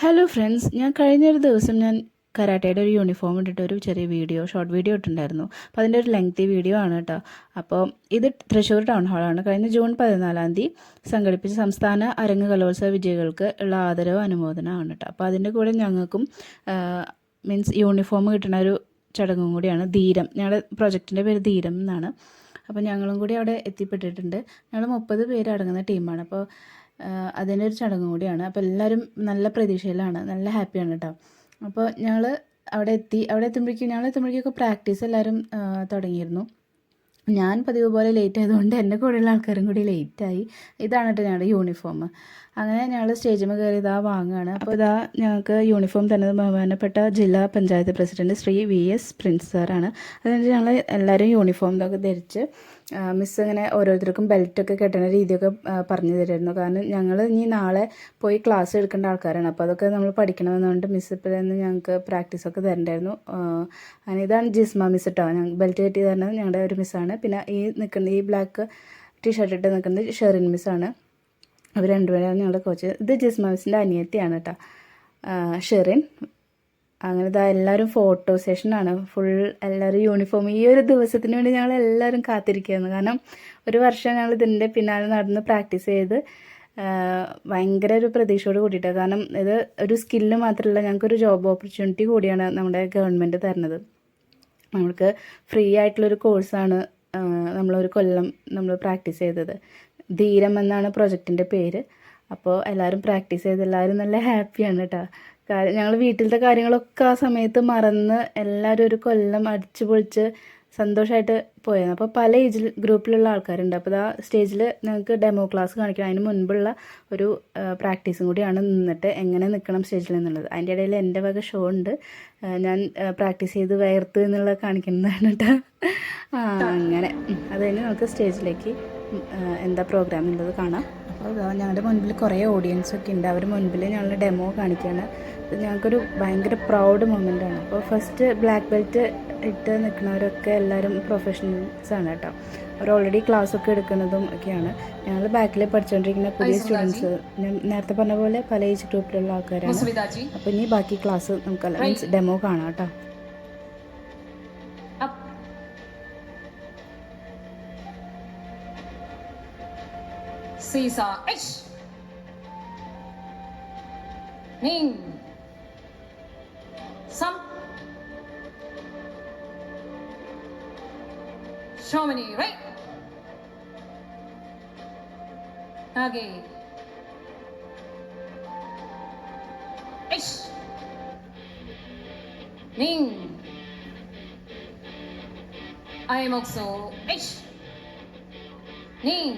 Hello friends, ഞാൻ കഴിഞ്ഞൊരു ദിവസം കരാട്ടയുടെ ഒരു യൂണിഫോം ഇട്ടിട്ട് ഒരു ചെറിയ ഷോർട്ട് വീഡിയോ ഇട്ടിട്ടുണ്ടായിരുന്നു. അപ്പോൾ അതിൻ്റെ ഒരു ലെങ്തി വീഡിയോ ആണ് കേട്ടോ. അപ്പോൾ ഇത് തൃശ്ശൂർ ടൗൺ ഹാളാണ്. കഴിഞ്ഞ ജൂൺ 14 സംഘടിപ്പിച്ച സംസ്ഥാന അരങ്ങ് കലോത്സവ വിജയികൾക്ക് ഉള്ള ആദരവ് അനുമോദനമാണ് കേട്ടോ. അപ്പോൾ അതിൻ്റെ കൂടെ ഞങ്ങൾക്കും മീൻസ് യൂണിഫോം കിട്ടുന്ന ഒരു ചടങ്ങും കൂടിയാണ് ധീരം. ഞങ്ങളുടെ പ്രൊജക്റ്റിൻ്റെ പേര് ധീരം എന്നാണ്. അപ്പോൾ ഞങ്ങളും കൂടി അവിടെ എത്തിപ്പെട്ടിട്ടുണ്ട്. ഞങ്ങൾ 30 പേര് അടങ്ങുന്ന ടീമാണ്. അപ്പോൾ അതിൻ്റെ ഒരു ചടങ്ങും കൂടിയാണ്. അപ്പോൾ എല്ലാവരും നല്ല പ്രതീക്ഷയിലാണ്, നല്ല ഹാപ്പിയാണ് കേട്ടോ. അപ്പോൾ ഞങ്ങൾ അവിടെ എത്തുമ്പോഴേക്കൊക്കെ പ്രാക്ടീസ് എല്ലാവരും തുടങ്ങിയിരുന്നു. ഞാൻ പതിവ് പോലെ ലേറ്റ് ആയതുകൊണ്ട് എൻ്റെ കൂടെയുള്ള ആൾക്കാരും കൂടി ലേറ്റായി. ഇതാണ് കേട്ടോ ഞങ്ങളുടെ യൂണിഫോം. അങ്ങനെ ഞങ്ങൾ സ്റ്റേജിൽ കയറി ഇതാ വാങ്ങുകയാണ്. അപ്പോൾ ഇതാ ഞങ്ങൾക്ക് യൂണിഫോം തന്നത് ബഹുമാനപ്പെട്ട ജില്ലാ panchayat president Shri VS Prince സാറാണ്. അതുകൊണ്ട് ഞങ്ങൾ എല്ലാവരും യൂണിഫോം ഇതൊക്കെ ധരിച്ച് മിസ്സ് ഇങ്ങനെ ഓരോരുത്തർക്കും ബെൽറ്റൊക്കെ കെട്ടുന്ന രീതിയൊക്കെ പറഞ്ഞു തരുമായിരുന്നു. കാരണം ഞങ്ങൾ ഇനി നാളെ പോയി ക്ലാസ് എടുക്കേണ്ട ആൾക്കാരാണ്. അപ്പോൾ അതൊക്കെ നമ്മൾ പഠിക്കണമെന്നുകൊണ്ട് മിസ്സ് ഇപ്പോൾ തന്നെ ഞങ്ങൾക്ക് പ്രാക്ടീസൊക്കെ തരണ്ടായിരുന്നു. അങ്ങനെ ഇതാണ് ജിസ്മ മിസ് കേട്ടോ. ഞങ്ങൾ ബെൽറ്റ് കെട്ടി തരുന്നത് ഞങ്ങളുടെ ഒരു മിസ്സാണ്. പിന്നെ ഈ ബ്ലാക്ക് ടീഷർട്ട് ഇട്ട് നിൽക്കുന്നത് ഷെറിൻ മിസ്സാണ്. അവർ രണ്ടുപേരാണ് ഞങ്ങളുടെ കോച്ച്. ഇത് ജിസ്മ മിസ്സിൻ്റെ അനിയത്തിയാണ് കേട്ടോ, ഷെറിൻ. അങ്ങനെ ഇതാ എല്ലാവരും ഫോട്ടോ സെഷനാണ് ഫുൾ. എല്ലാവരും യൂണിഫോം ഈ ഒരു ദിവസത്തിന് വേണ്ടി ഞങ്ങൾ എല്ലാവരും കാത്തിരിക്കുകയായിരുന്നു. കാരണം ഒരു വർഷം ഞങ്ങൾ ഇതിൻ്റെ പിന്നാലെ നടന്ന് പ്രാക്ടീസ് ചെയ്ത് ഭയങ്കര ഒരു പ്രതീക്ഷയോട് കൂടിയിട്ടാണ്. കാരണം ഇത് ഒരു സ്കില്ല് മാത്രമല്ല, ഞങ്ങൾക്കൊരു ജോബ് ഓപ്പർച്യൂണിറ്റി കൂടിയാണ് നമ്മുടെ ഗവൺമെൻറ് തരുന്നത്. നമ്മൾക്ക് ഫ്രീ ആയിട്ടുള്ളൊരു കോഴ്സാണ് നമ്മളൊരു കൊല്ലം നമ്മൾ പ്രാക്ടീസ് ചെയ്തത്. ധീരം എന്നാണ് പ്രൊജക്റ്റിൻ്റെ പേര്. അപ്പോൾ എല്ലാവരും പ്രാക്ടീസ് ചെയ്ത് എല്ലാവരും നല്ല ഹാപ്പിയാണ് കേട്ടോ. ഞങ്ങൾ വീട്ടിലത്തെ കാര്യങ്ങളൊക്കെ ആ സമയത്ത് മറന്ന് എല്ലാവരും ഒരു കൊല്ലം അടിച്ചു പൊളിച്ച് സന്തോഷമായിട്ട് പോയിരുന്നു. അപ്പോൾ പല ഏജ് ഗ്രൂപ്പിലുള്ള ആൾക്കാരുണ്ട്. അപ്പോൾ ആ സ്റ്റേജിൽ ഞങ്ങൾക്ക് ഡെമോ ക്ലാസ് കാണിക്കണം. അതിന് മുൻപുള്ള ഒരു പ്രാക്ടീസും കൂടിയാണ് നിന്നിട്ട് എങ്ങനെ നിൽക്കണം സ്റ്റേജിൽ എന്നുള്ളത്. അതിൻ്റെ ഇടയിൽ എൻ്റെ വക ഷോ ഉണ്ട്. ഞാൻ പ്രാക്ടീസ് ചെയ്ത് വയർത്ത് എന്നുള്ളത് കാണിക്കുന്നതാണ് കേട്ടോ. അങ്ങനെ അത് കഴിഞ്ഞ് നമുക്ക് സ്റ്റേജിലേക്ക് എന്താ പ്രോഗ്രാം എന്നുള്ളത് കാണാം. അപ്പോൾ ഞങ്ങളുടെ മുൻപിൽ കുറേ ഓഡിയൻസൊക്കെ ഉണ്ട്. അവർ മുൻപിൽ ഞങ്ങൾ ഡെമോ കാണിക്കുകയാണ്. ഞങ്ങൾക്കൊരു ഭയങ്കര പ്രൗഡ് മൊമെൻ്റാണ്. അപ്പോൾ ഫസ്റ്റ് ബ്ലാക്ക് ബെൽറ്റ് ഇട്ട് നിൽക്കുന്നവരൊക്കെ എല്ലാവരും പ്രൊഫഷണൽസാണ് കേട്ടോ. അവർ ഓൾറെഡി ക്ലാസ്സൊക്കെ എടുക്കുന്നതും ഒക്കെയാണ്. ഞങ്ങൾ ബാക്കിൽ പഠിച്ചുകൊണ്ടിരിക്കുന്ന പുതിയ സ്റ്റുഡൻസ്, ഞാൻ നേരത്തെ പറഞ്ഞ പോലെ പല ഏജ് ഗ്രൂപ്പിലുള്ള ആൾക്കാരാണ്. അപ്പോൾ ഇനി ബാക്കി ക്ലാസ് നമുക്ക് മീൻസ് ഡെമോ കാണാം കേട്ടോ. Caesar H. Ning. Some. Shomini, right? Nage. H. Ning. I am also H. Ning.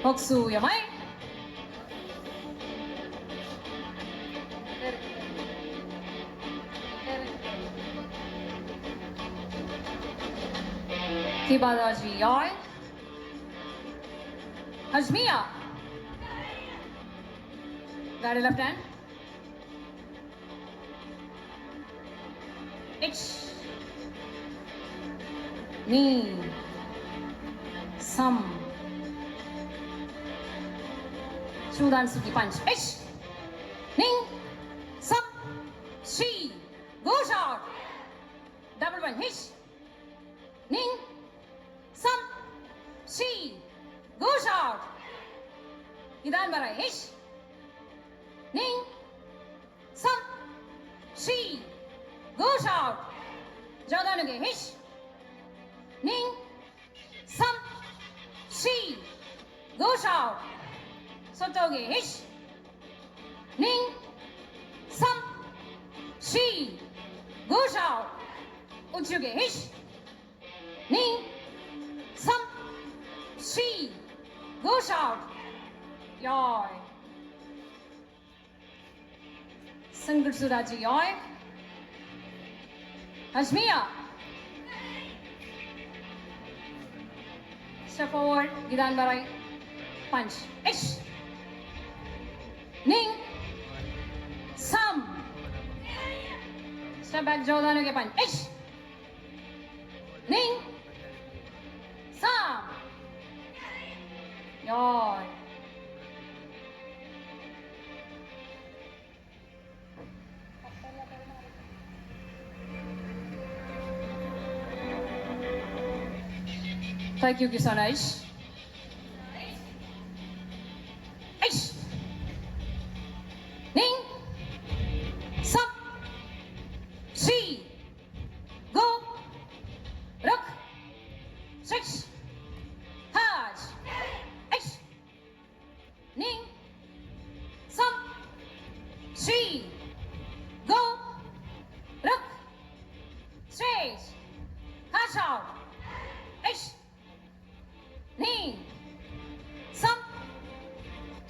Hoksu Yamai. Kibadaji Yoi. Hajmiya. Got a left hand. H. Knee. Some. Sudan Suki punch. Ish. Ning. Sup. She. Goes out. Double one. Hish. Ning. Sup. She. Goes out. Idan Barai. Hish. Ning. Sup. She. Goes out. Jadanuge. Hish. Ning. Sup. She. Goes out. Sotoge Hish. Ning. Some. She. Goes out. Uchuge Hish. Ning. Some. She. Goes out. Yoi. Sangutsuraji Yoi. Hajmiya. Step forward. Gidan Barai. Punch. Ish. Ning. Some. Step back, Jodhanu ke punch. Ish. Ning. Some. Yoi. Thank you, Kisanaj. Ish. Ning. Sum. Shi. Go. Ruk. Six. Haj. Ish. Ning. Sum. Shi. Go. Ruk. Six. Haj out. Ish. Ning. Sum.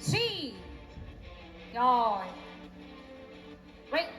Shi. Yawn. Wait.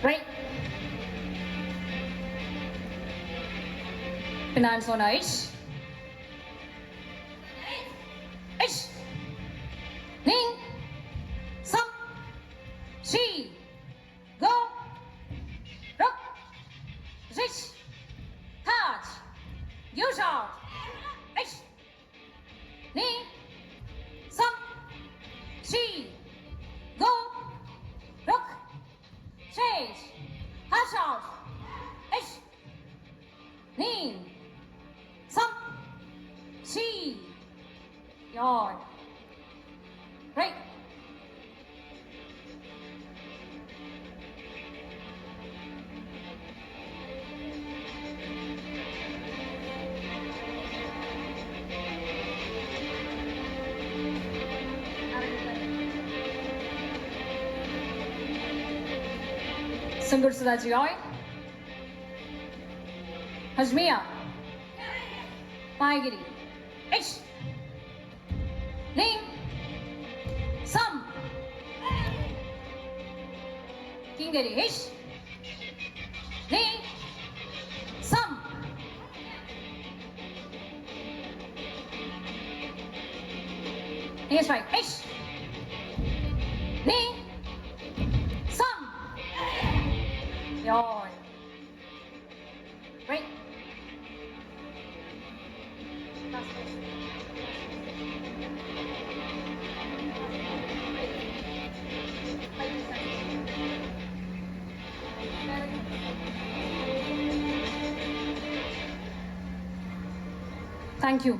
Right. Finance on ice. Ish. Ning. Sum. Shi. Go. Ruk. Zish. Haj. Use out. Ish. Ning. Sum. Shi. Go. Ruk. Chase. Hash out. Ish. Ning. Sum. Shi. Yawn. Right. Sungur Sadajioi. Hajmiya. Paigiri. Ish. Ning. Sum. Kingari. Ish. Ning. Sum. Ning is right. Ish. Ning. Sum. Yawn. Right. Thank you.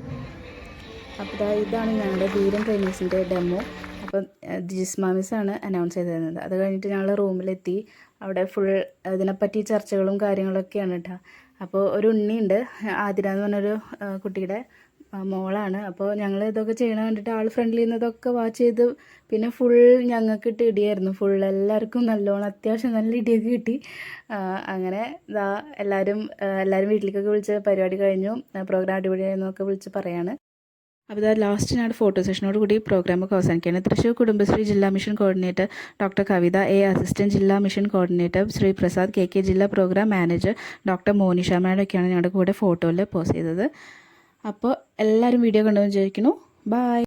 അപ്പോൾ ഇതാണ് ഞങ്ങളുടെ ധീരൻ ട്രെയിനേഴ്സിൻ്റെ demo. അപ്പം Jisma മിസ്സാണ് announce ചെയ്ത് തരുന്നത്. അത് കഴിഞ്ഞിട്ട് ഞങ്ങൾ റൂമിലെത്തി. അവിടെ ഫുൾ ഇതിനെപ്പറ്റി ചർച്ചകളും കാര്യങ്ങളൊക്കെയാണ് കേട്ടോ. അപ്പോൾ ഒരു ഉണ്ണിയുണ്ട്, ആതിര എന്ന് പറഞ്ഞൊരു കുട്ടിയുടെ മോളാണ്. അപ്പോൾ ഞങ്ങൾ ഇതൊക്കെ ചെയ്യണ കണ്ടിട്ട് ആൾ ഫ്രണ്ട്ലി എന്നതൊക്കെ വാച്ച് ചെയ്ത് പിന്നെ ഫുൾ ഞങ്ങൾക്ക് ഇട്ട് ഇടിയായിരുന്നു. ഫുൾ എല്ലാവർക്കും നല്ലോണം അത്യാവശ്യം നല്ല ഇടിയൊക്കെ കിട്ടി. അങ്ങനെ ഇതാ എല്ലാവരും വീട്ടിലേക്കൊക്കെ വിളിച്ച് പരിപാടി കഴിഞ്ഞു, പ്രോഗ്രാം അടിപൊളിയായിരുന്നൊക്കെ വിളിച്ച് പറയാണ്. അപ്പോൾ ഇതാ ലാസ്റ്റ് ഞാൻ ഫോട്ടോ സെഷനോട് കൂടി പ്രോഗ്രാമൊക്കെ അവസാനിക്കുകയാണ്. തൃശ്ശൂർ കുടുംബശ്രീ ജില്ലാ mission coordinator doctor Kavitha A, assistant ജില്ലാ mission coordinator Shri Prasad K, ജില്ലാ പ്രോഗ്രാം മാനേജർ ഡോക്ടർ മോനിഷ മാഡമൊക്കെയാണ് ഞങ്ങളുടെ കൂടെ ഫോട്ടോയിൽ പോസ്റ്റ് ചെയ്തത്. അപ്പോൾ എല്ലാവരും വീഡിയോ കണ്ടെന്ന് വിചാരിക്കുന്നു. ബൈ.